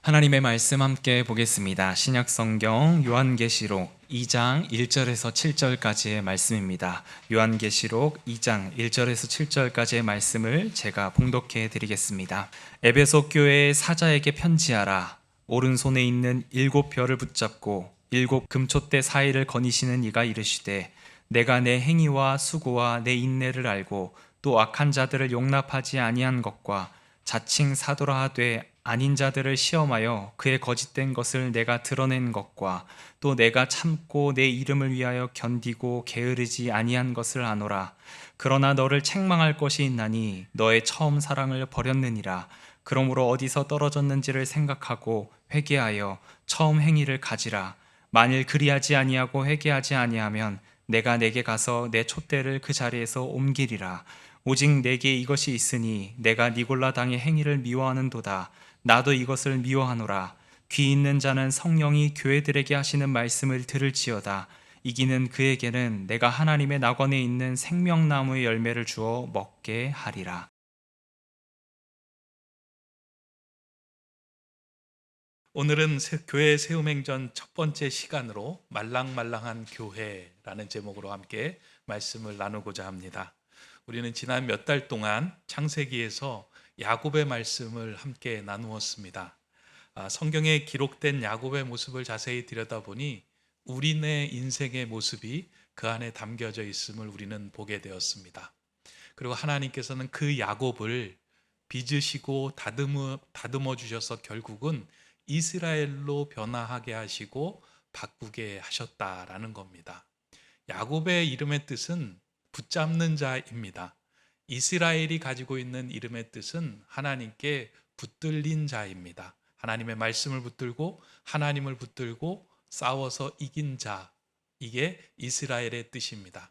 하나님의 말씀 함께 보겠습니다. 신약성경 요한계시록 2장 1절에서 7절까지의 말씀입니다. 요한계시록 2장 1절에서 7절까지의 말씀을 제가 봉독해 드리겠습니다. 에베소 교회의 사자에게 편지하라. 오른손에 있는 7별을 붙잡고 7 금촛대 사이를 거니시는 이가 이르시되, 내가 내 행위와 수고와 내 인내를 알고 또 악한 자들을 용납하지 아니한 것과 자칭 사도라 하되 아닌 자들을 시험하여 그의 거짓된 것을 내가 드러낸 것과 또 내가 참고 내 이름을 위하여 견디고 게으르지 아니한 것을 아노라. 그러나 너를 책망할 것이 있나니 너의 처음 사랑을 버렸느니라. 그러므로 어디서 떨어졌는지를 생각하고 회개하여 처음 행위를 가지라. 만일 그리하지 아니하고 회개하지 아니하면 내가 내게 가서 내 촛대를 그 자리에서 옮기리라. 오직 내게 이것이 있으니 내가 니골라 당의 행위를 미워하는도다. 나도 이것을 미워하노라. 귀 있는 자는 성령이 교회들에게 하시는 말씀을 들을지어다. 이기는 그에게는 내가 하나님의 낙원에 있는 생명나무의 열매를 주어 먹게 하리라. 오늘은 교회 세움행전 첫 번째 시간으로 말랑말랑한 교회라는 제목으로 함께 말씀을 나누고자 합니다. 우리는 지난 몇 달 동안 창세기에서 야곱의 말씀을 함께 나누었습니다. 성경에 기록된 야곱의 모습을 자세히 들여다보니 우리네 인생의 모습이 그 안에 담겨져 있음을 우리는 보게 되었습니다. 그리고 하나님께서는 그 야곱을 빚으시고 다듬어 주셔서 결국은 이스라엘로 변화하게 하시고 바꾸게 하셨다라는 겁니다. 야곱의 이름의 뜻은 붙잡는 자입니다. 이스라엘이 가지고 있는 이름의 뜻은 하나님께 붙들린 자입니다. 하나님의 말씀을 붙들고 하나님을 붙들고 싸워서 이긴 자, 이게 이스라엘의 뜻입니다.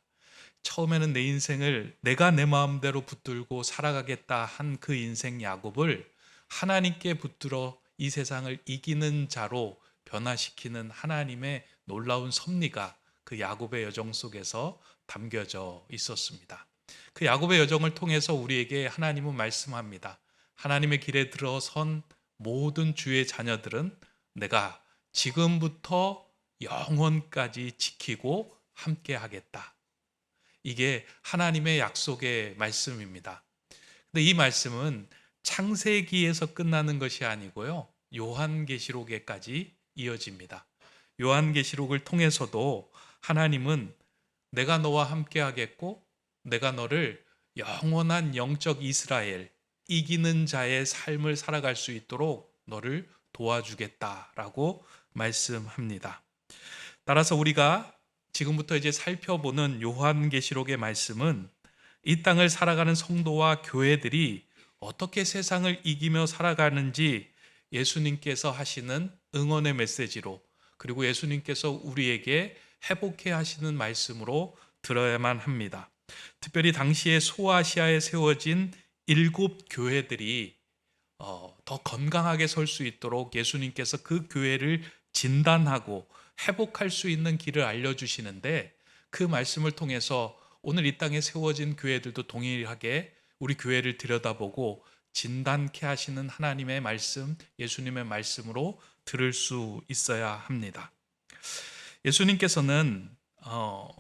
처음에는 내 인생을 내가 내 마음대로 붙들고 살아가겠다 한 그 인생 야곱을 하나님께 붙들어 이 세상을 이기는 자로 변화시키는 하나님의 놀라운 섭리가 그 야곱의 여정 속에서 담겨져 있었습니다. 그 야곱의 여정을 통해서 우리에게 하나님은 말씀합니다. 하나님의 길에 들어선 모든 주의 자녀들은 내가 지금부터 영원까지 지키고 함께 하겠다. 이게 하나님의 약속의 말씀입니다. 근데 이 말씀은 창세기에서 끝나는 것이 아니고요, 요한계시록에까지 이어집니다. 요한계시록을 통해서도 하나님은 내가 너와 함께 하겠고 내가 너를 영원한 영적 이스라엘, 이기는 자의 삶을 살아갈 수 있도록 너를 도와주겠다라고 말씀합니다. 따라서 우리가 지금부터 이제 살펴보는 요한계시록의 말씀은 이 땅을 살아가는 성도와 교회들이 어떻게 세상을 이기며 살아가는지 예수님께서 하시는 응원의 메시지로, 그리고 예수님께서 우리에게 회복해 하시는 말씀으로 들어야만 합니다. 특별히 당시에 소아시아에 세워진 7 교회들이 더 건강하게 설 수 있도록 예수님께서 그 교회를 진단하고 회복할 수 있는 길을 알려주시는데, 그 말씀을 통해서 오늘 이 땅에 세워진 교회들도 동일하게 우리 교회를 들여다보고 진단케 하시는 하나님의 말씀, 예수님의 말씀으로 들을 수 있어야 합니다. 예수님께서는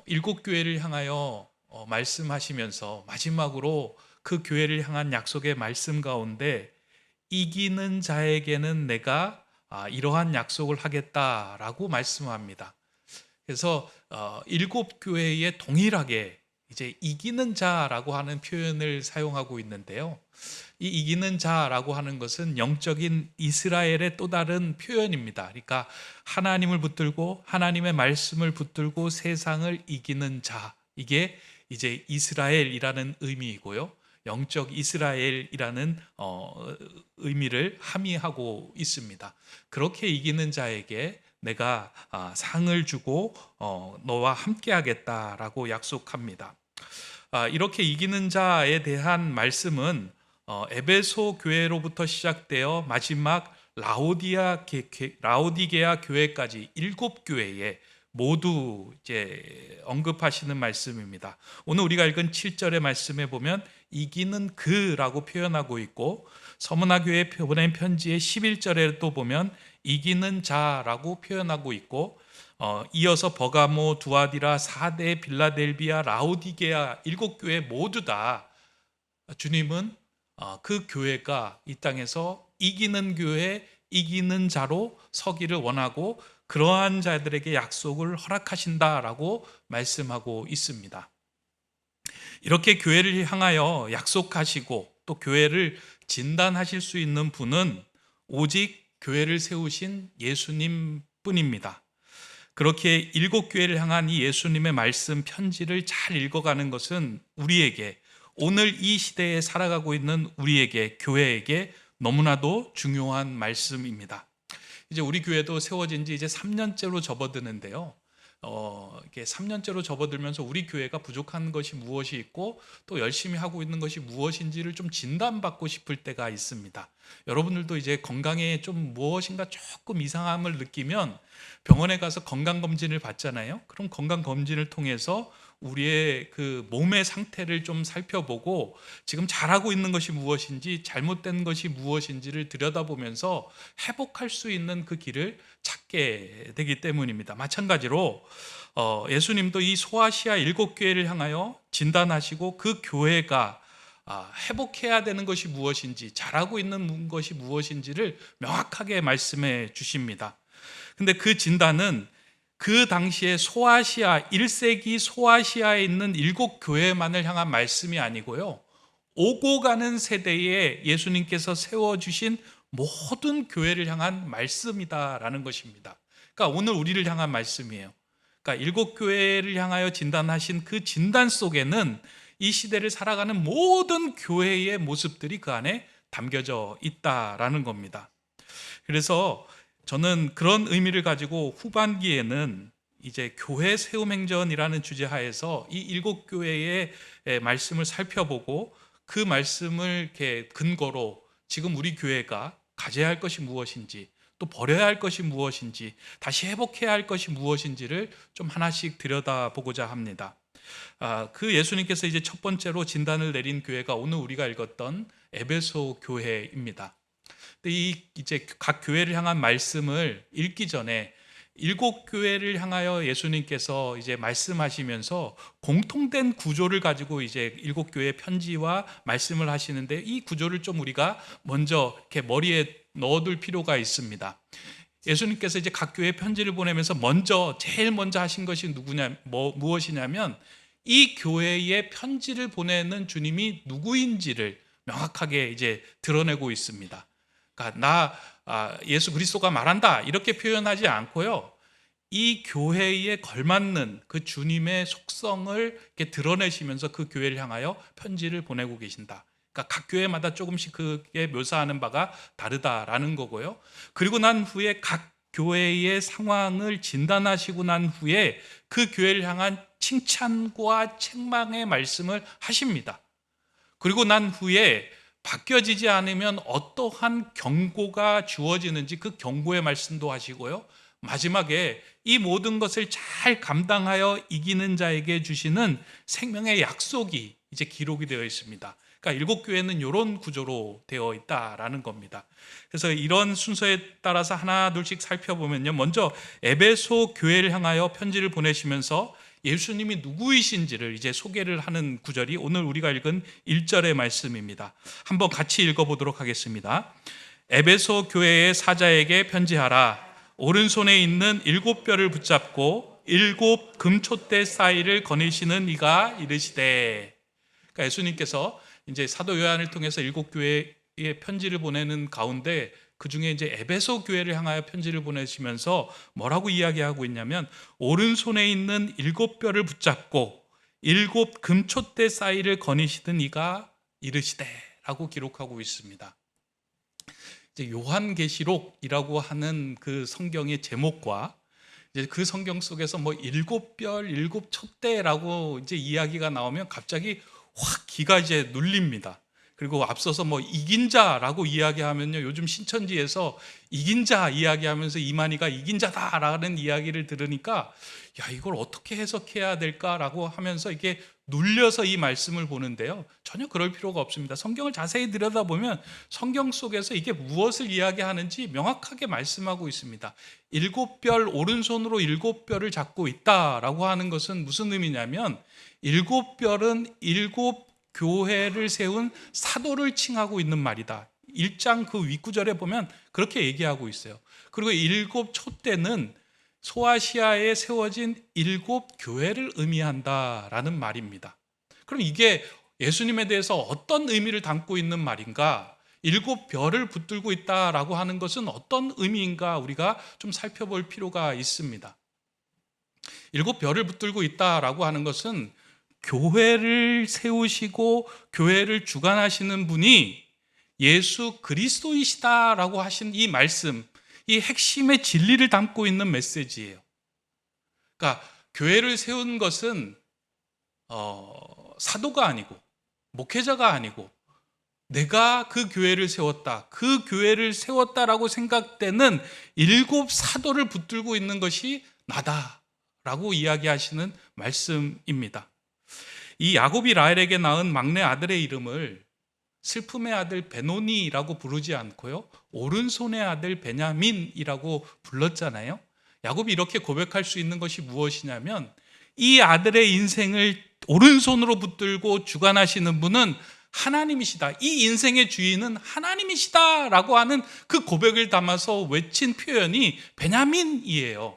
7 교회를 향하여 말씀하시면서 마지막으로 그 교회를 향한 약속의 말씀 가운데 이기는 자에게는 내가 이러한 약속을 하겠다라고 말씀합니다. 그래서 7 교회에 동일하게 이제 이기는 자라고 하는 표현을 사용하고 있는데요. 이 이기는 자라고 하는 것은 영적인 이스라엘의 또 다른 표현입니다. 그러니까 하나님을 붙들고 하나님의 말씀을 붙들고 세상을 이기는 자, 이게 이제 이스라엘이라는 의미이고요, 영적 이스라엘이라는 의미를 함의하고 있습니다. 그렇게 이기는 자에게 내가 상을 주고 너와 함께 하겠다라고 약속합니다. 이렇게 이기는 자에 대한 말씀은 에베소 교회로부터 시작되어 마지막 라오디게아 교회까지 7 교회에 모두 이제 언급하시는 말씀입니다. 오늘 우리가 읽은 7절의 말씀에 보면 이기는 그라고 표현하고 있고, 서문화 교회에 보낸 편지의 11절에도 보면 이기는 자라고 표현하고 있고, 이어서 버가모, 두아디라, 사데, 빌라델비아, 라오디게아 7교회 모두 다 주님은 그 교회가 이 땅에서 이기는 교회, 이기는 자로 서기를 원하고 그러한 자들에게 약속을 허락하신다라고 말씀하고 있습니다. 이렇게 교회를 향하여 약속하시고 또 교회를 진단하실 수 있는 분은 오직 교회를 세우신 예수님 뿐입니다. 그렇게 7교회를 향한 이 예수님의 말씀 편지를 잘 읽어가는 것은 우리에게, 오늘 이 시대에 살아가고 있는 우리에게, 교회에게 너무나도 중요한 말씀입니다. 이제 우리 교회도 세워진 지 이제 3년째로 접어드는데요. 이렇게 3년째로 접어들면서 우리 교회가 부족한 것이 무엇이 있고 또 열심히 하고 있는 것이 무엇인지를 좀 진단받고 싶을 때가 있습니다. 여러분들도 이제 건강에 좀 무엇인가 조금 이상함을 느끼면 병원에 가서 건강검진을 받잖아요. 그럼 건강검진을 통해서 우리의 그 몸의 상태를 좀 살펴보고 지금 잘하고 있는 것이 무엇인지 잘못된 것이 무엇인지를 들여다보면서 회복할 수 있는 그 길을 찾게 되기 때문입니다. 마찬가지로 예수님도 이 소아시아 7교회를 향하여 진단하시고 그 교회가 회복해야 되는 것이 무엇인지, 잘하고 있는 것이 무엇인지를 명확하게 말씀해 주십니다. 근데 그 진단은 그 당시에 소아시아 1세기 소아시아에 있는 7교회만을 향한 말씀이 아니고요, 오고 가는 세대에 예수님께서 세워주신 모든 교회를 향한 말씀이다라는 것입니다. 그러니까 오늘 우리를 향한 말씀이에요. 그러니까 7교회를 향하여 진단하신 그 진단 속에는 이 시대를 살아가는 모든 교회의 모습들이 그 안에 담겨져 있다라는 겁니다. 그래서 저는 그런 의미를 가지고 후반기에는 이제 교회 세움 행전이라는 주제 하에서 이 7교회의 말씀을 살펴보고 그 말씀을 이렇게 근거로 지금 우리 교회가 가져야 할 것이 무엇인지, 또 버려야 할 것이 무엇인지, 다시 회복해야 할 것이 무엇인지를 좀 하나씩 들여다보고자 합니다. 그 예수님께서 이제 첫 번째로 진단을 내린 교회가 오늘 우리가 읽었던 에베소 교회입니다. 근데 이제 각 교회를 향한 말씀을 읽기 전에 7교회를 향하여 예수님께서 이제 말씀하시면서 공통된 구조를 가지고 이제 7교회 편지와 말씀을 하시는데, 이 구조를 좀 우리가 먼저 이렇게 머리에 넣어둘 필요가 있습니다. 예수님께서 이제 각 교회 편지를 보내면서 제일 먼저 하신 것이 무엇이냐면 이 교회에 편지를 보내는 주님이 누구인지를 명확하게 이제 드러내고 있습니다. 그러니까 예수 그리스도가 말한다 이렇게 표현하지 않고요, 이 교회에 걸맞는 그 주님의 속성을 이렇게 드러내시면서 그 교회를 향하여 편지를 보내고 계신다. 그러니까 각 교회마다 조금씩 그게 묘사하는 바가 다르다라는 거고요. 그리고 난 후에 각 교회의 상황을 진단하시고 난 후에 그 교회를 향한 칭찬과 책망의 말씀을 하십니다. 그리고 난 후에 바뀌어지지 않으면 어떠한 경고가 주어지는지 그 경고의 말씀도 하시고요, 마지막에 이 모든 것을 잘 감당하여 이기는 자에게 주시는 생명의 약속이 이제 기록이 되어 있습니다. 그러니까 7교회는 이런 구조로 되어 있다라는 겁니다. 그래서 이런 순서에 따라서 하나 둘씩 살펴보면요, 먼저 에베소 교회를 향하여 편지를 보내시면서 예수님이 누구이신지를 이제 소개를 하는 구절이 오늘 우리가 읽은 1절의 말씀입니다. 한번 같이 읽어보도록 하겠습니다. 에베소 교회의 사자에게 편지하라. 오른손에 있는 7뼈를 붙잡고 7 금촛대 사이를 거니시는 이가 이르시되. 그러니까 예수님께서 이제 사도 요한을 통해서 7교회에 편지를 보내는 가운데 그 중에 이제 에베소 교회를 향하여 편지를 보내시면서 뭐라고 이야기하고 있냐면, 오른손에 있는 7뼈를 붙잡고 7 금촛대 사이를 거니시던 이가 이르시되라고 기록하고 있습니다. 이제 요한계시록이라고 하는 그 성경의 제목과 이제 그 성경 속에서 뭐 7별, 7촛대라고 이제 이야기가 나오면 갑자기 확 기가 이제 눌립니다. 그리고 앞서서 뭐 이긴 자라고 이야기하면요, 요즘 신천지에서 이긴 자 이야기하면서 이만희가 이긴 자다라는 이야기를 들으니까 야, 이걸 어떻게 해석해야 될까라고 하면서 이게 눌려서 이 말씀을 보는데요, 전혀 그럴 필요가 없습니다. 성경을 자세히 들여다보면 성경 속에서 이게 무엇을 이야기하는지 명확하게 말씀하고 있습니다. 일곱 별, 오른손으로 일곱 별을 잡고 있다라고 하는 것은 무슨 의미냐면, 일곱 별은 일곱 교회를 세운 사도를 칭하고 있는 말이다. 1장 그 윗구절에 보면 그렇게 얘기하고 있어요. 그리고 일곱 촛대는 소아시아에 세워진 일곱 교회를 의미한다라는 말입니다. 그럼 이게 예수님에 대해서 어떤 의미를 담고 있는 말인가? 일곱 별을 붙들고 있다라고 하는 것은 어떤 의미인가 우리가 좀 살펴볼 필요가 있습니다. 일곱 별을 붙들고 있다라고 하는 것은 교회를 세우시고 교회를 주관하시는 분이 예수 그리스도이시다라고 하신 이 말씀, 이 핵심의 진리를 담고 있는 메시지예요. 그러니까 교회를 세운 것은 사도가 아니고 목회자가 아니고 내가 그 교회를 세웠다, 그 교회를 세웠다라고 생각되는 일곱 사도를 붙들고 있는 것이 나다라고 이야기하시는 말씀입니다. 이 야곱이 라헬에게 낳은 막내 아들의 이름을 슬픔의 아들 베노니라고 부르지 않고요, 오른손의 아들 베냐민이라고 불렀잖아요. 야곱이 이렇게 고백할 수 있는 것이 무엇이냐면, 이 아들의 인생을 오른손으로 붙들고 주관하시는 분은 하나님이시다, 이 인생의 주인은 하나님이시다 라고 하는 그 고백을 담아서 외친 표현이 베냐민이에요.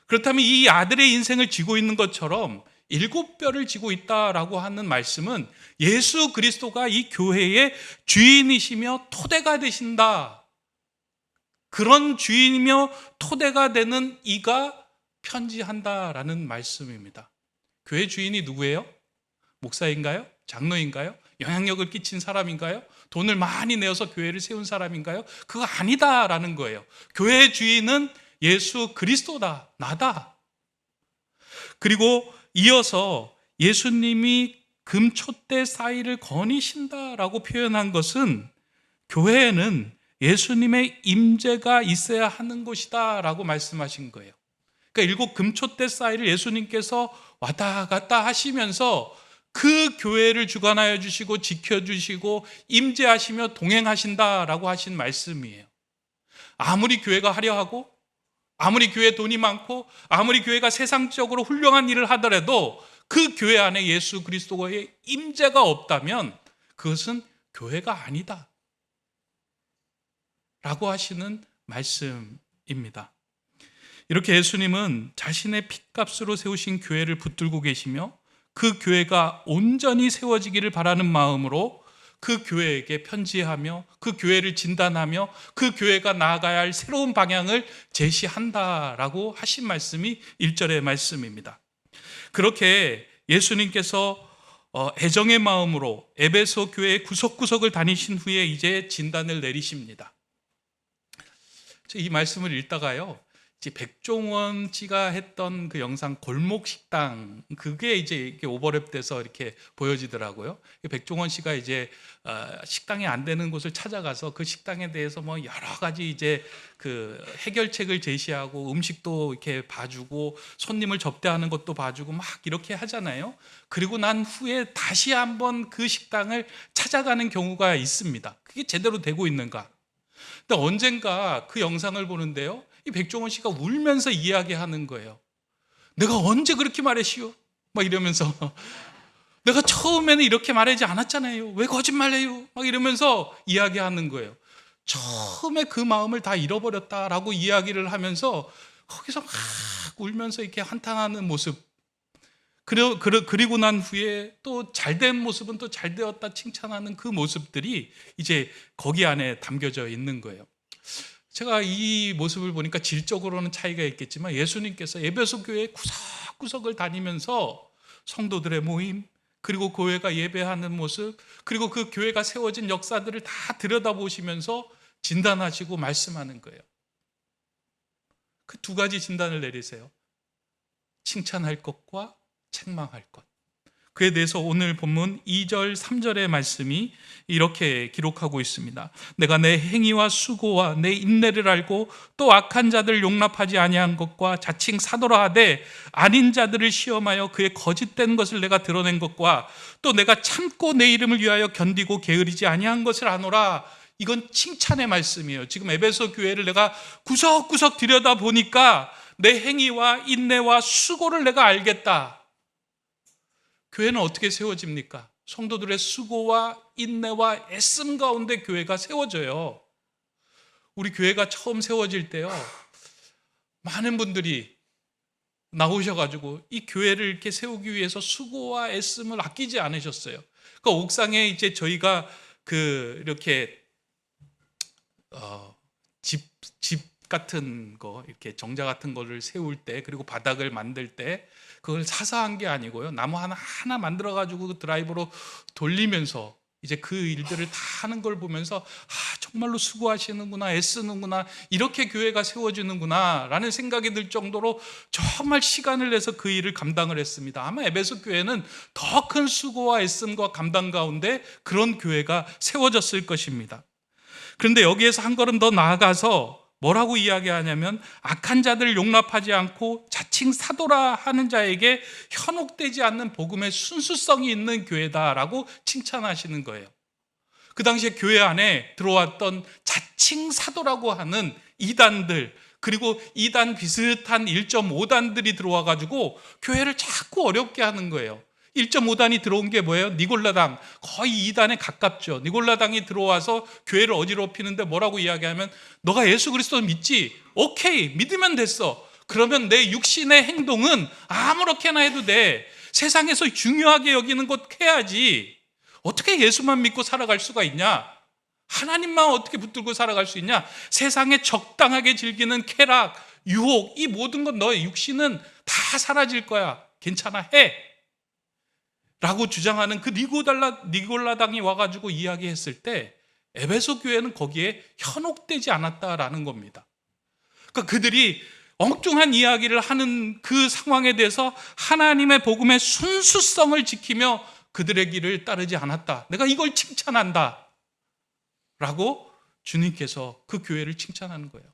그렇다면 이 아들의 인생을 쥐고 있는 것처럼 일곱 별을 쥐고 있다라고 하는 말씀은 예수 그리스도가 이 교회의 주인이시며 토대가 되신다, 그런 주인이며 토대가 되는 이가 편지한다라는 말씀입니다. 교회 주인이 누구예요? 목사인가요? 장로인가요? 영향력을 끼친 사람인가요? 돈을 많이 내어서 교회를 세운 사람인가요? 그거 아니다라는 거예요. 교회의 주인은 예수 그리스도다, 나다. 그리고 이어서 예수님이 금촛대 사이를 거니신다라고 표현한 것은 교회에는 예수님의 임재가 있어야 하는 곳이다 라고 말씀하신 거예요. 그러니까 일곱 금촛대 사이를 예수님께서 왔다 갔다 하시면서 그 교회를 주관하여 주시고 지켜주시고 임재하시며 동행하신다라고 하신 말씀이에요. 아무리 교회가 화려하고 아무리 교회에 돈이 많고 아무리 교회가 세상적으로 훌륭한 일을 하더라도 그 교회 안에 예수 그리스도의 임재가 없다면 그것은 교회가 아니다 라고 하시는 말씀입니다. 이렇게 예수님은 자신의 핏값으로 세우신 교회를 붙들고 계시며 그 교회가 온전히 세워지기를 바라는 마음으로 그 교회에게 편지하며 그 교회를 진단하며 그 교회가 나아가야 할 새로운 방향을 제시한다라고 하신 말씀이 1절의 말씀입니다. 그렇게 예수님께서 애정의 마음으로 에베소 교회의 구석구석을 다니신 후에 이제 진단을 내리십니다. 이 말씀을 읽다가요, 백종원 씨가 했던 그 영상 골목 식당, 그게 이제 이렇게 오버랩돼서 이렇게 보여지더라고요. 백종원 씨가 이제 식당이 안 되는 곳을 찾아가서 그 식당에 대해서 뭐 여러 가지 이제 그 해결책을 제시하고 음식도 이렇게 봐주고 손님을 접대하는 것도 봐주고 막 이렇게 하잖아요. 그리고 난 후에 다시 한번 그 식당을 찾아가는 경우가 있습니다. 그게 제대로 되고 있는가? 근데 언젠가 그 영상을 보는데요, 이 백종원 씨가 울면서 이야기하는 거예요. 내가 언제 그렇게 말했시오? 막 이러면서 내가 처음에는 이렇게 말하지 않았잖아요. 왜 거짓말해요? 막 이러면서 이야기하는 거예요. 처음에 그 마음을 다 잃어버렸다라고 이야기를 하면서 거기서 막 울면서 이렇게 한탄하는 모습. 그리고 난 후에 또 잘된 모습은 또 잘되었다 칭찬하는 그 모습들이 이제 거기 안에 담겨져 있는 거예요. 제가 이 모습을 보니까 질적으로는 차이가 있겠지만 예수님께서 에베소 교회 구석구석을 다니면서 성도들의 모임, 그리고 교회가 예배하는 모습, 그리고 그 교회가 세워진 역사들을 다 들여다보시면서 진단하시고 말씀하는 거예요. 그 두 가지 진단을 내리세요. 칭찬할 것과 책망할 것. 그에 대해서 오늘 본문 2절, 3절의 말씀이 이렇게 기록하고 있습니다. 내가 내 행위와 수고와 내 인내를 알고 또 악한 자들 용납하지 아니한 것과 자칭 사도라 하되 아닌 자들을 시험하여 그의 거짓된 것을 내가 드러낸 것과 또 내가 참고 내 이름을 위하여 견디고 게으르지 아니한 것을 아노라. 이건 칭찬의 말씀이에요. 지금 에베소 교회를 내가 구석구석 들여다보니까 내 행위와 인내와 수고를 내가 알겠다. 교회는 어떻게 세워집니까? 성도들의 수고와 인내와 애씀 가운데 교회가 세워져요. 우리 교회가 처음 세워질 때요, 많은 분들이 나오셔가지고 이 교회를 이렇게 세우기 위해서 수고와 애씀을 아끼지 않으셨어요. 그러니까 옥상에 이제 저희가 이렇게 집 같은 거, 이렇게 정자 같은 거를 세울 때, 그리고 바닥을 만들 때 그걸 사서 한 게 아니고요, 나무 하나 만들어 가지고 드라이버로 돌리면서 이제 그 일들을 다 하는 걸 보면서 정말로 수고하시는구나, 애쓰는구나, 이렇게 교회가 세워지는구나 라는 생각이 들 정도로 정말 시간을 내서 그 일을 감당을 했습니다. 아마 에베소 교회는 더 큰 수고와 애씀과 감당 가운데 그런 교회가 세워졌을 것입니다. 그런데 여기에서 한 걸음 더 나아가서 뭐라고 이야기하냐면, 악한 자들을 용납하지 않고 자칭 사도라 하는 자에게 현혹되지 않는 복음의 순수성이 있는 교회다라고 칭찬하시는 거예요. 그 당시에 교회 안에 들어왔던 자칭 사도라고 하는 이단들, 그리고 이단 비슷한 1.5단들이 들어와 가지고 교회를 자꾸 어렵게 하는 거예요. 1.5단이 들어온 게 뭐예요? 니골라당, 거의 2단에 가깝죠. 니골라당이 들어와서 교회를 어지럽히는데 뭐라고 이야기하면, 너가 예수 그리스도를 믿지? 오케이, 믿으면 됐어. 그러면 내 육신의 행동은 아무렇게나 해도 돼. 세상에서 중요하게 여기는 것 해야지. 어떻게 예수만 믿고 살아갈 수가 있냐? 하나님만 어떻게 붙들고 살아갈 수 있냐? 세상에 적당하게 즐기는 쾌락, 유혹, 이 모든 건 너의 육신은 다 사라질 거야. 괜찮아, 해. 라고 주장하는 그 니골라당이 와가지고 이야기했을 때 에베소 교회는 거기에 현혹되지 않았다라는 겁니다. 그러니까 그들이 엉뚱한 이야기를 하는 그 상황에 대해서 하나님의 복음의 순수성을 지키며 그들의 길을 따르지 않았다. 내가 이걸 칭찬한다 라고 주님께서 그 교회를 칭찬하는 거예요.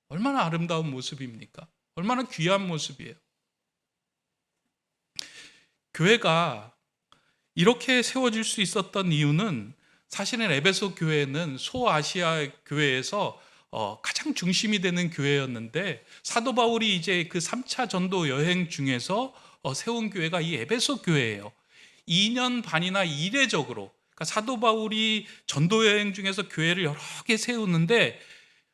얼마나 아름다운 모습입니까? 얼마나 귀한 모습이에요. 교회가 이렇게 세워질 수 있었던 이유는, 사실은 에베소 교회는 소아시아 교회에서 가장 중심이 되는 교회였는데, 사도 바울이 이제 그 3차 전도 여행 중에서 세운 교회가 이 에베소 교회예요. 2년 반이나 이례적으로, 그러니까 사도 바울이 전도 여행 중에서 교회를 여러 개 세우는데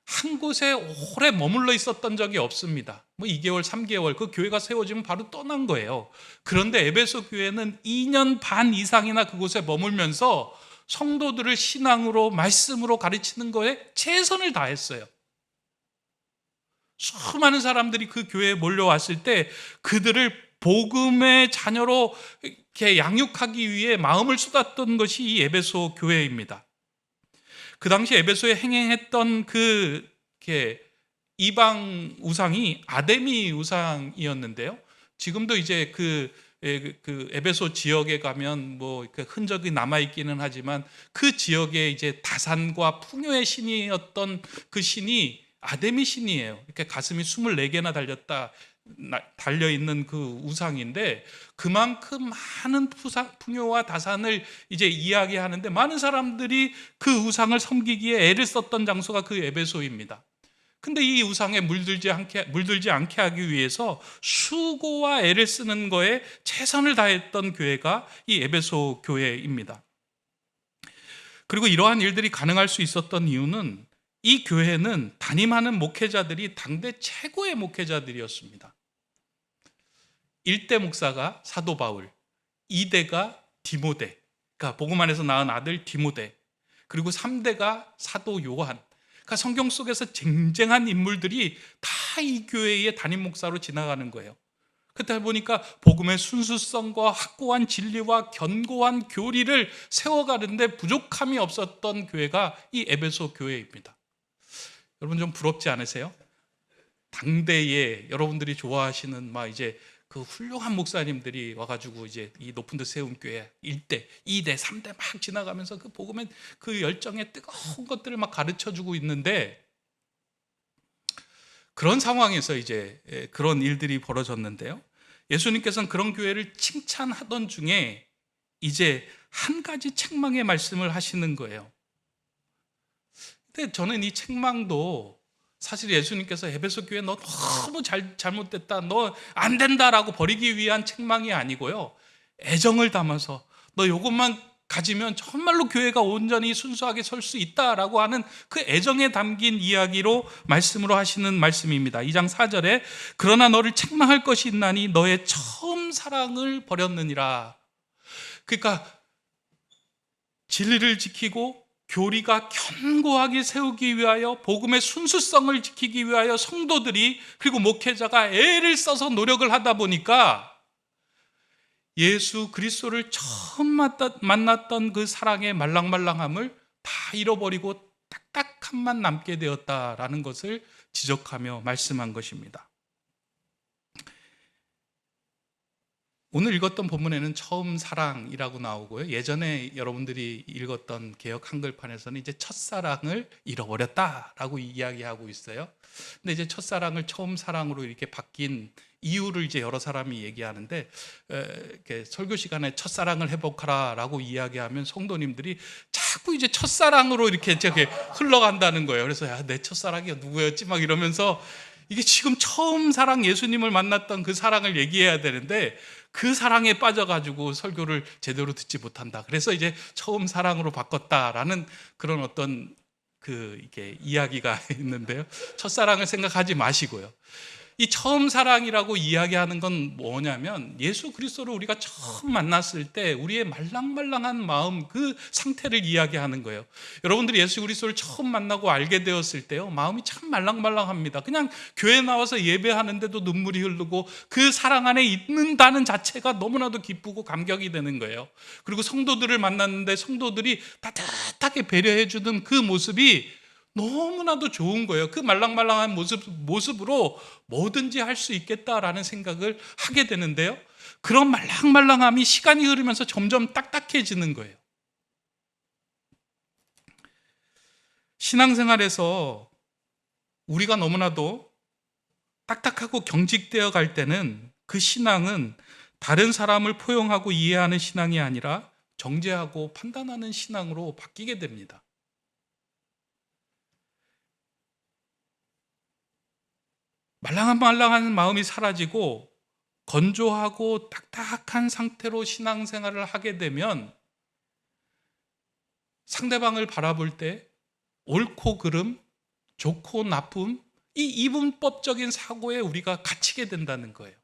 한 곳에 오래 머물러 있었던 적이 없습니다. 2개월, 3개월 그 교회가 세워지면 바로 떠난 거예요. 그런데 에베소 교회는 2년 반 이상이나 그곳에 머물면서 성도들을 신앙으로, 말씀으로 가르치는 거에 최선을 다했어요. 수많은 사람들이 그 교회에 몰려왔을 때 그들을 복음의 자녀로 이렇게 양육하기 위해 마음을 쏟았던 것이 이 에베소 교회입니다. 그 당시 에베소에 행행했던 이방 우상이 아데미 우상이었는데요. 지금도 이제 그 에베소 지역에 가면 흔적이 남아 있기는 하지만, 그 지역에 이제 다산과 풍요의 신이었던 그 신이 아데미 신이에요. 이렇게 가슴이 24개나 달려 있는 그 우상인데, 그만큼 많은 풍요와 다산을 이제 이야기하는데, 많은 사람들이 그 우상을 섬기기에 애를 썼던 장소가 그 에베소입니다. 근데 이 우상에 물들지 않게 하기 위해서 수고와 애를 쓰는 거에 최선을 다했던 교회가 이 에베소 교회입니다. 그리고 이러한 일들이 가능할 수 있었던 이유는, 이 교회는 담임하는 목회자들이 당대 최고의 목회자들이었습니다. 1대 목사가 사도 바울, 2대가 디모데, 그러니까 복음 안에서 낳은 아들 디모데, 그리고 3대가 사도 요한. 그러니까 성경 속에서 쟁쟁한 인물들이 다 이 교회의 담임 목사로 지나가는 거예요. 그때 보니까 복음의 순수성과 확고한 진리와 견고한 교리를 세워가는데 부족함이 없었던 교회가 이 에베소 교회입니다. 여러분 좀 부럽지 않으세요? 당대에 여러분들이 좋아하시는 이제 그 훌륭한 목사님들이 와가지고 이제 이 높은 데 세운 교회 1대, 2대, 3대 막 지나가면서 그 복음의 그 열정에 뜨거운 것들을 막 가르쳐주고 있는데, 그런 상황에서 이제 그런 일들이 벌어졌는데요. 예수님께서는 그런 교회를 칭찬하던 중에 이제 한 가지 책망의 말씀을 하시는 거예요. 근데 저는 이 책망도 사실 예수님께서 에베소 교회 너 너무 잘못됐다, 너 안 된다라고 버리기 위한 책망이 아니고요, 애정을 담아서 너 이것만 가지면 정말로 교회가 온전히 순수하게 설 수 있다라고 하는 그 애정에 담긴 이야기로 말씀으로 하시는 말씀입니다. 2장 4절에 그러나 너를 책망할 것이 있나니 너의 처음 사랑을 버렸느니라. 그러니까 진리를 지키고 교리가 견고하게 세우기 위하여, 복음의 순수성을 지키기 위하여 성도들이, 그리고 목회자가 애를 써서 노력을 하다 보니까 예수 그리스도를 처음 만났던 그 사랑의 말랑말랑함을 다 잃어버리고 딱딱함만 남게 되었다라는 것을 지적하며 말씀한 것입니다. 오늘 읽었던 본문에는 처음 사랑이라고 나오고요, 예전에 여러분들이 읽었던 개역 한글판에서는 이제 첫사랑을 잃어버렸다라고 이야기하고 있어요. 근데 이제 첫사랑을 처음 사랑으로 이렇게 바뀐 이유를 이제 여러 사람이 얘기하는데, 이렇게 설교 시간에 첫사랑을 회복하라라고 이야기하면 성도님들이 자꾸 이제 첫사랑으로 이렇게 저게 흘러간다는 거예요. 그래서 야, 내 첫사랑이 누구였지? 막 이러면서 이게 지금 처음 사랑, 예수님을 만났던 그 사랑을 얘기해야 되는데 그 사랑에 빠져가지고 설교를 제대로 듣지 못한다. 그래서 이제 처음 사랑으로 바꿨다라는 그런 어떤 이게 이야기가 있는데요. 첫사랑을 생각하지 마시고요. 이 처음 사랑이라고 이야기하는 건 뭐냐면, 예수 그리스도를 우리가 처음 만났을 때 우리의 말랑말랑한 마음, 그 상태를 이야기하는 거예요. 여러분들이 예수 그리스도를 처음 만나고 알게 되었을 때요, 마음이 참 말랑말랑합니다. 그냥 교회 나와서 예배하는데도 눈물이 흐르고 그 사랑 안에 있는다는 자체가 너무나도 기쁘고 감격이 되는 거예요. 그리고 성도들을 만났는데 성도들이 따뜻하게 배려해 주는 그 모습이 너무나도 좋은 거예요. 그 말랑말랑한 모습으로 뭐든지 할 수 있겠다라는 생각을 하게 되는데요, 그런 말랑말랑함이 시간이 흐르면서 점점 딱딱해지는 거예요. 신앙생활에서 우리가 너무나도 딱딱하고 경직되어 갈 때는 그 신앙은 다른 사람을 포용하고 이해하는 신앙이 아니라 정죄하고 판단하는 신앙으로 바뀌게 됩니다. 말랑말랑한 마음이 사라지고 건조하고 딱딱한 상태로 신앙생활을 하게 되면 상대방을 바라볼 때 옳고 그름, 좋고 나쁨, 이 이분법적인 사고에 우리가 갇히게 된다는 거예요.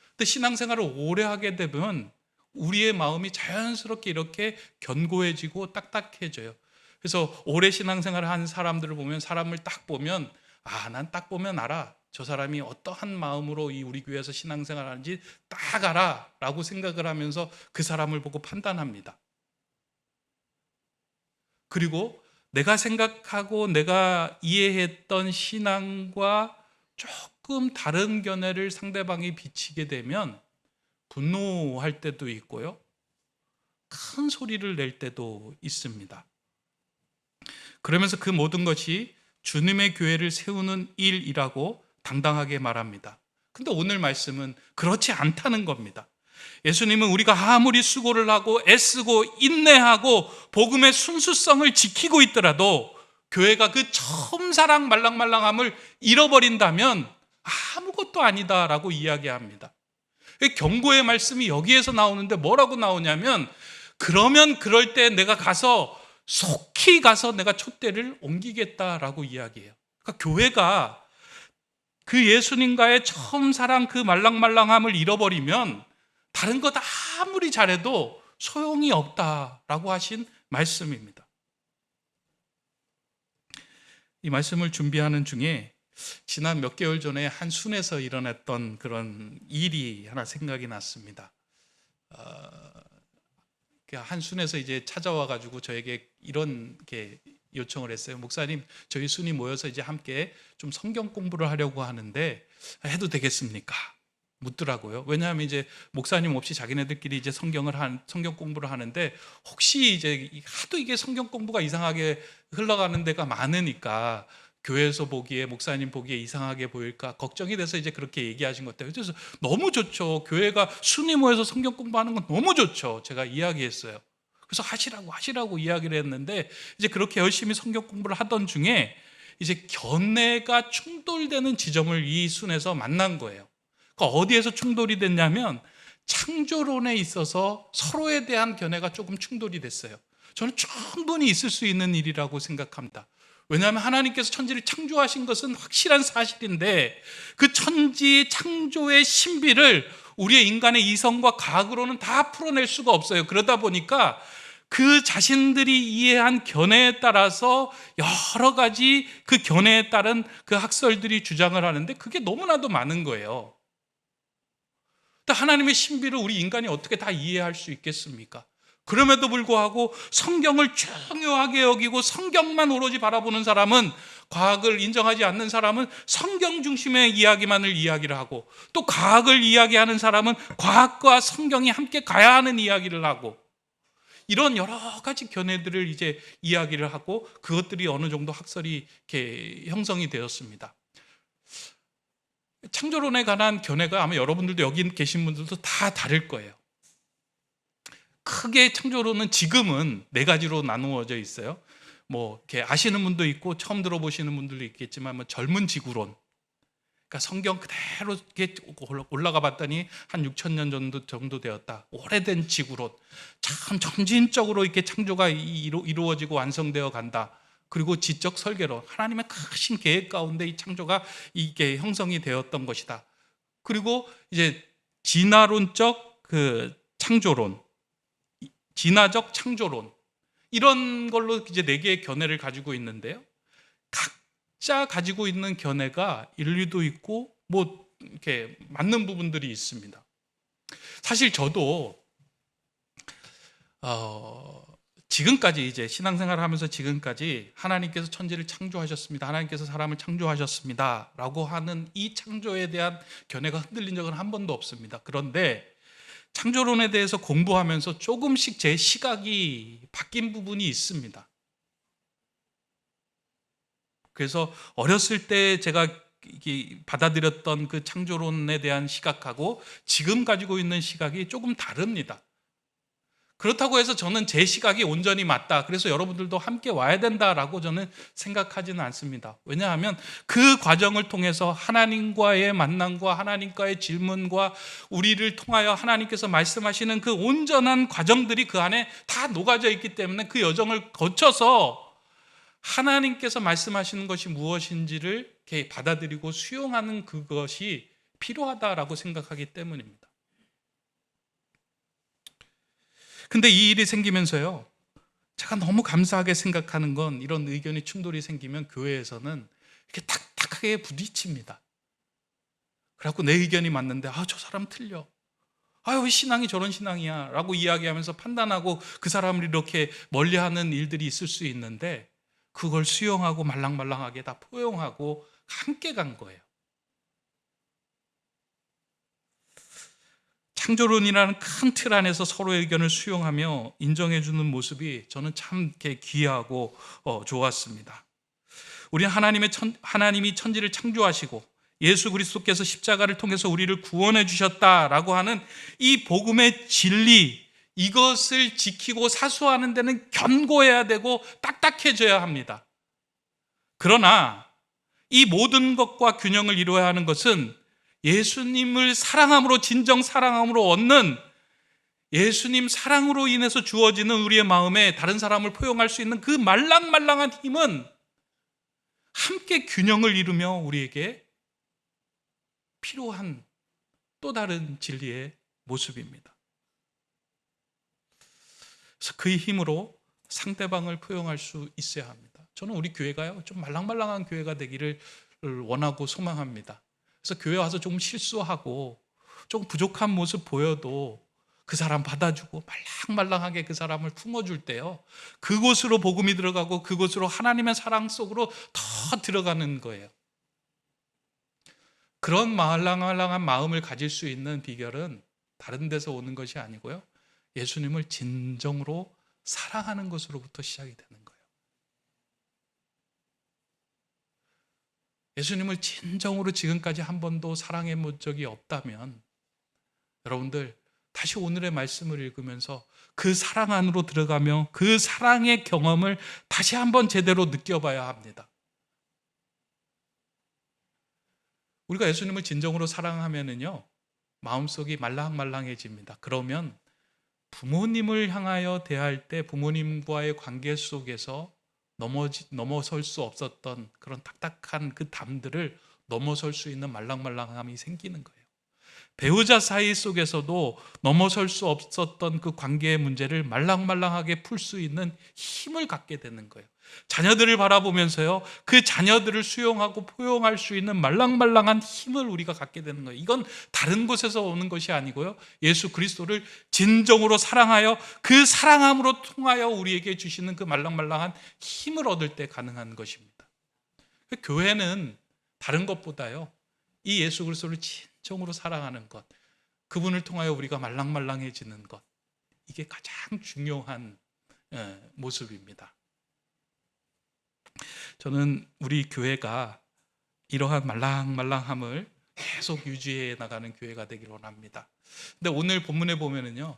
근데 신앙생활을 오래 하게 되면 우리의 마음이 자연스럽게 이렇게 견고해지고 딱딱해져요. 그래서 오래 신앙생활을 한 사람들을 보면, 사람을 딱 보면 난 딱 보면 알아, 저 사람이 어떠한 마음으로 이 우리 교회에서 신앙생활을 하는지 딱 알아 라고 생각을 하면서 그 사람을 보고 판단합니다. 그리고 내가 생각하고 내가 이해했던 신앙과 조금 다른 견해를 상대방이 비치게 되면 분노할 때도 있고요, 큰 소리를 낼 때도 있습니다. 그러면서 그 모든 것이 주님의 교회를 세우는 일이라고 당당하게 말합니다. 근데 오늘 말씀은 그렇지 않다는 겁니다. 예수님은 우리가 아무리 수고를 하고 애쓰고 인내하고 복음의 순수성을 지키고 있더라도 교회가 그 처음 사랑 말랑말랑함을 잃어버린다면 아무것도 아니다라고 이야기합니다. 경고의 말씀이 여기에서 나오는데 뭐라고 나오냐면, 그러면 그럴 때 내가 속히 가서 내가 촛대를 옮기겠다라고 이야기해요. 그러니까 교회가 그 예수님과의 처음 사랑, 그 말랑말랑함을 잃어버리면 다른 것 아무리 잘해도 소용이 없다라고 하신 말씀입니다. 이 말씀을 준비하는 중에 지난 몇 개월 전에 한 순에서 일어났던 그런 일이 하나 생각이 났습니다. 한 순에서 이제 찾아와 가지고 저에게 이런 게 요청을 했어요. 목사님, 저희 순이 모여서 이제 함께 좀 성경 공부를 하려고 하는데 해도 되겠습니까? 묻더라고요. 왜냐하면 이제 목사님 없이 자기네들끼리 이제 성경 공부를 하는데, 혹시 이제 하도 이게 성경 공부가 이상하게 흘러가는 데가 많으니까 교회에서 보기에, 목사님 보기에 이상하게 보일까 걱정이 돼서 이제 그렇게 얘기하신 것 같아요. 그래서 너무 좋죠. 교회가 순위 모여서 성경 공부하는 건 너무 좋죠. 제가 이야기했어요. 그래서 하시라고 이야기를 했는데, 이제 그렇게 열심히 성경 공부를 하던 중에 이제 견해가 충돌되는 지점을 이 순에서 만난 거예요. 그러니까 어디에서 충돌이 됐냐면 창조론에 있어서 서로에 대한 견해가 조금 충돌이 됐어요. 저는 충분히 있을 수 있는 일이라고 생각합니다. 왜냐하면 하나님께서 천지를 창조하신 것은 확실한 사실인데, 그 천지 창조의 신비를 우리의 인간의 이성과 과학으로는 다 풀어낼 수가 없어요. 그러다 보니까 그 자신들이 이해한 견해에 따라서 여러 가지 그 견해에 따른 그 학설들이 주장을 하는데, 그게 너무나도 많은 거예요. 하나님의 신비를 우리 인간이 어떻게 다 이해할 수 있겠습니까? 그럼에도 불구하고 성경을 중요하게 여기고 성경만 오로지 바라보는 사람은, 과학을 인정하지 않는 사람은 성경 중심의 이야기만을 이야기를 하고, 또 과학을 이야기하는 사람은 과학과 성경이 함께 가야 하는 이야기를 하고, 이런 여러 가지 견해들을 이제 이야기를 하고, 그것들이 어느 정도 학설이 이렇게 형성이 되었습니다. 창조론에 관한 견해가 아마 여러분들도 여기 계신 분들도 다 다를 거예요. 크게 창조론은 지금은 네 가지로 나누어져 있어요. 뭐 이렇게 아시는 분도 있고 처음 들어보시는 분들도 있겠지만, 뭐 젊은 지구론, 그러니까 성경 그대로 이렇게 올라가 봤더니 한 6천 년 정도 되었다. 오래된 지구론, 참 점진적으로 이렇게 창조가 이루어지고 완성되어 간다. 그리고 지적 설계론, 하나님의 크신 계획 가운데 이 창조가 이게 형성이 되었던 것이다. 그리고 이제 진화론적 그 창조론, 진화적 창조론, 이런 걸로 이제 네 개의 견해를 가지고 있는데요. 각자 가지고 있는 견해가 일리도 있고 뭐 이렇게 맞는 부분들이 있습니다. 사실 저도 지금까지 이제 신앙생활을 하면서 지금까지 하나님께서 천지를 창조하셨습니다, 하나님께서 사람을 창조하셨습니다 라고 하는 이 창조에 대한 견해가 흔들린 적은 한 번도 없습니다. 그런데 창조론에 대해서 공부하면서 조금씩 제 시각이 바뀐 부분이 있습니다. 그래서 어렸을 때 제가 받아들였던 그 창조론에 대한 시각하고 지금 가지고 있는 시각이 조금 다릅니다. 그렇다고 해서 저는 제 시각이 온전히 맞다, 그래서 여러분들도 함께 와야 된다라고 저는 생각하지는 않습니다. 왜냐하면 그 과정을 통해서 하나님과의 만남과 하나님과의 질문과 우리를 통하여 하나님께서 말씀하시는 그 온전한 과정들이 그 안에 다 녹아져 있기 때문에, 그 여정을 거쳐서 하나님께서 말씀하시는 것이 무엇인지를 이렇게 받아들이고 수용하는 그것이 필요하다라고 생각하기 때문입니다. 근데 이 일이 생기면서요, 제가 너무 감사하게 생각하는 건, 이런 의견이 충돌이 생기면 교회에서는 이렇게 탁탁하게 부딪힙니다. 그래갖고 내 의견이 맞는데, 저 사람 틀려, 왜 신앙이 저런 신앙이야 라고 이야기하면서 판단하고 그 사람을 이렇게 멀리하는 일들이 있을 수 있는데, 그걸 수용하고 말랑말랑하게 다 포용하고 함께 간 거예요. 창조론이라는 큰 틀 안에서 서로의 의견을 수용하며 인정해주는 모습이 저는 참 이렇게 귀하고 좋았습니다. 우리는 하나님이 천지를 창조하시고 예수 그리스도께서 십자가를 통해서 우리를 구원해 주셨다라고 하는 이 복음의 진리, 이것을 지키고 사수하는 데는 견고해야 되고 딱딱해져야 합니다. 그러나 이 모든 것과 균형을 이루어야 하는 것은 예수님을 사랑함으로, 진정 사랑함으로 얻는, 예수님 사랑으로 인해서 주어지는 우리의 마음에 다른 사람을 포용할 수 있는 그 말랑말랑한 힘은 함께 균형을 이루며 우리에게 필요한 또 다른 진리의 모습입니다. 그래서 그 힘으로 상대방을 포용할 수 있어야 합니다. 저는 우리 교회가요, 좀 말랑말랑한 교회가 되기를 원하고 소망합니다. 그래서 교회 와서 조금 실수하고 조금 부족한 모습 보여도 그 사람 받아주고 말랑말랑하게 그 사람을 품어줄 때요, 그곳으로 복음이 들어가고 그곳으로 하나님의 사랑 속으로 더 들어가는 거예요. 그런 말랑말랑한 마음을 가질 수 있는 비결은 다른 데서 오는 것이 아니고요. 예수님을 진정으로 사랑하는 것으로부터 시작이 되는 거예요. 예수님을 진정으로 지금까지 한 번도 사랑해 본 적이 없다면 여러분들 다시 오늘의 말씀을 읽으면서 그 사랑 안으로 들어가며 그 사랑의 경험을 다시 한번 제대로 느껴봐야 합니다. 우리가 예수님을 진정으로 사랑하면은요, 마음속이 말랑말랑해집니다. 그러면 부모님을 향하여 대할 때 부모님과의 관계 속에서 넘어설 수 없었던 그런 딱딱한 그 담들을 넘어설 수 있는 말랑말랑함이 생기는 거예요. 배우자 사이 속에서도 넘어설 수 없었던 그 관계의 문제를 말랑말랑하게 풀 수 있는 힘을 갖게 되는 거예요. 자녀들을 바라보면서요, 그 자녀들을 수용하고 포용할 수 있는 말랑말랑한 힘을 우리가 갖게 되는 거예요. 이건 다른 곳에서 오는 것이 아니고요, 예수 그리스도를 진정으로 사랑하여 그 사랑함으로 통하여 우리에게 주시는 그 말랑말랑한 힘을 얻을 때 가능한 것입니다. 교회는 다른 것보다요, 이 예수 그리스도를 진정으로 사랑하는 것, 그분을 통하여 우리가 말랑말랑해지는 것, 이게 가장 중요한 모습입니다. 저는 우리 교회가 이러한 말랑말랑함을 계속 유지해 나가는 교회가 되기를 원합니다. 근데 오늘 본문에 보면은요,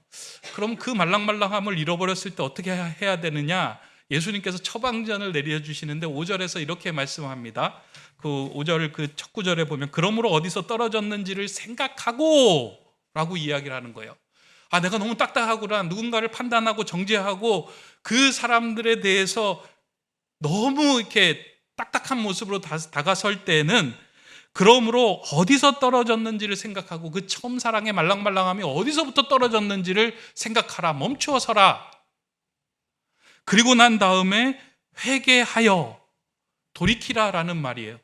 그럼 그 말랑말랑함을 잃어버렸을 때 어떻게 해야 되느냐? 예수님께서 처방전을 내려주시는데 5절에서 이렇게 말씀합니다. 그 5절 그 첫 구절에 보면 그러므로 어디서 떨어졌는지를 생각하고 라고 이야기를 하는 거예요. 아, 내가 너무 딱딱하구나, 누군가를 판단하고 정죄하고 그 사람들에 대해서 너무 이렇게 딱딱한 모습으로 다가설 때는 그러므로 어디서 떨어졌는지를 생각하고 그 처음 사랑의 말랑말랑함이 어디서부터 떨어졌는지를 생각하라, 멈추어 서라. 그리고 난 다음에 회개하여 돌이키라라는 말이에요.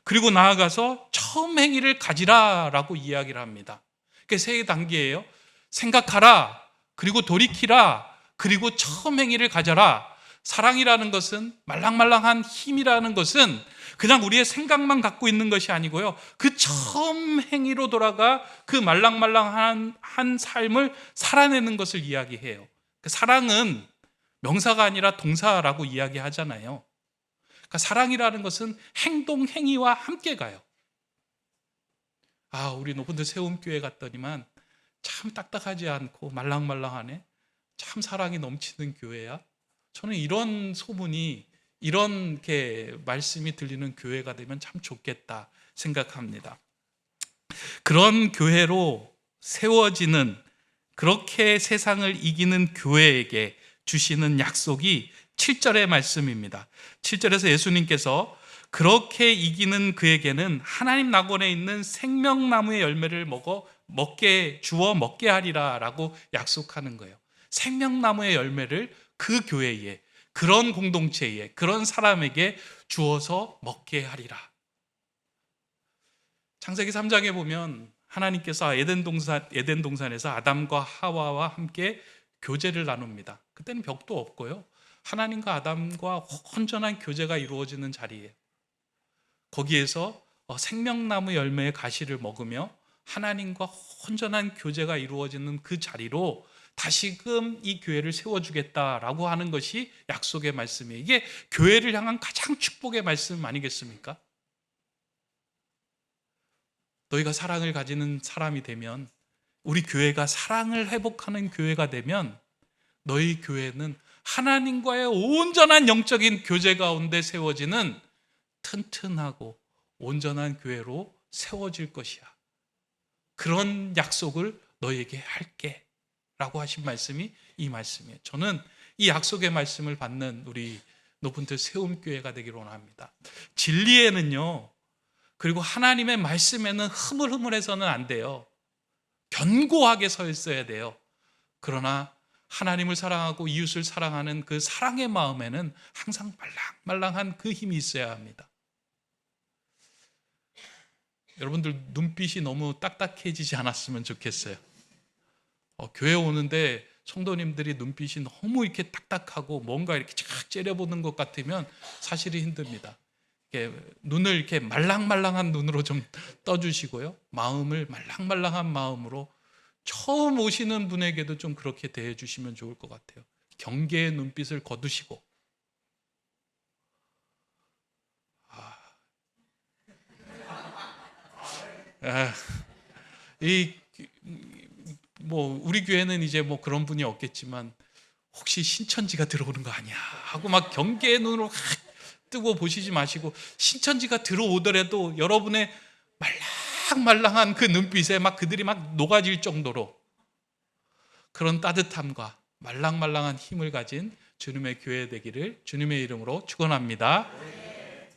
그리고 나아가서 처음 행위를 가지라라고 이야기를 합니다. 그게 세 단계예요. 생각하라, 그리고 돌이키라, 그리고 처음 행위를 가져라. 사랑이라는 것은, 말랑말랑한 힘이라는 것은 그냥 우리의 생각만 갖고 있는 것이 아니고요, 그 처음 행위로 돌아가 그 말랑말랑한 삶을 살아내는 것을 이야기해요. 그 사랑은 명사가 아니라 동사라고 이야기하잖아요. 그러니까 사랑이라는 것은 행동, 행위와 함께 가요. 아, 우리 높은 데 세움교회 갔더니만 참 딱딱하지 않고 말랑말랑하네, 참 사랑이 넘치는 교회야. 저는 이런 소문이, 이런 게 말씀이 들리는 교회가 되면 참 좋겠다 생각합니다. 그런 교회로 세워지는, 그렇게 세상을 이기는 교회에게 주시는 약속이 7절의 말씀입니다. 7절에서 예수님께서 그렇게 이기는 그에게는 하나님 낙원에 있는 생명나무의 열매를 주어 먹게 하리라 라고 약속하는 거예요. 생명나무의 열매를 그 교회에, 그런 공동체에, 그런 사람에게 주어서 먹게 하리라. 창세기 3장에 보면 하나님께서 에덴 동산에서 아담과 하와와 함께 교제를 나눕니다. 그때는 벽도 없고요, 하나님과 아담과 온전한 교제가 이루어지는 자리예요. 거기에서 생명나무 열매의 가시를 먹으며 하나님과 온전한 교제가 이루어지는 그 자리로 다시금 이 교회를 세워주겠다라고 하는 것이 약속의 말씀이에요. 이게 교회를 향한 가장 축복의 말씀 아니겠습니까? 너희가 사랑을 가지는 사람이 되면, 우리 교회가 사랑을 회복하는 교회가 되면 너희 교회는 하나님과의 온전한 영적인 교제 가운데 세워지는 튼튼하고 온전한 교회로 세워질 것이야. 그런 약속을 너희에게 할게 라고 하신 말씀이 이 말씀이에요. 저는 이 약속의 말씀을 받는 우리 높은 데 세움교회가 되기를 원합니다. 진리에는요, 그리고 하나님의 말씀에는 흐물흐물해서는 안 돼요. 견고하게 서 있어야 돼요. 그러나 하나님을 사랑하고 이웃을 사랑하는 그 사랑의 마음에는 항상 말랑말랑한 그 힘이 있어야 합니다. 여러분들 눈빛이 너무 딱딱해지지 않았으면 좋겠어요. 교회 오는데 성도님들이 눈빛이 너무 이렇게 딱딱하고 뭔가 이렇게 착 째려보는 것 같으면 사실은 힘듭니다. 눈을 이렇게 말랑말랑한 눈으로 좀 떠주시고요. 마음을 말랑말랑한 마음으로 처음 오시는 분에게도 좀 그렇게 대해 주시면 좋을 것 같아요. 경계의 눈빛을 거두시고 우리 교회는 이제 뭐 그런 분이 없겠지만 혹시 신천지가 들어오는 거 아니야 하고 막 경계의 눈으로 확 뜨고 보시지 마시고, 신천지가 들어오더라도 여러분의 말랑말랑한 그 눈빛에 막 그들이 막 녹아질 정도로 그런 따뜻함과 말랑말랑한 힘을 가진 주님의 교회 되기를 주님의 이름으로 축원합니다.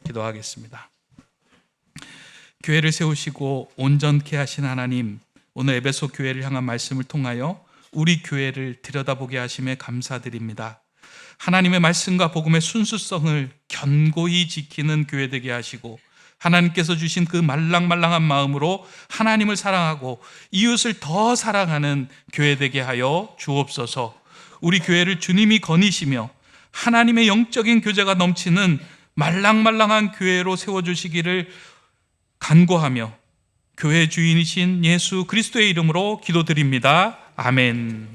기도하겠습니다. 교회를 세우시고 온전케 하신 하나님, 오늘 에베소 교회를 향한 말씀을 통하여 우리 교회를 들여다보게 하심에 감사드립니다. 하나님의 말씀과 복음의 순수성을 견고히 지키는 교회 되게 하시고, 하나님께서 주신 그 말랑말랑한 마음으로 하나님을 사랑하고 이웃을 더 사랑하는 교회 되게 하여 주옵소서. 우리 교회를 주님이 거니시며 하나님의 영적인 교제가 넘치는 말랑말랑한 교회로 세워주시기를 간구하며 교회 주인이신 예수 그리스도의 이름으로 기도드립니다. 아멘.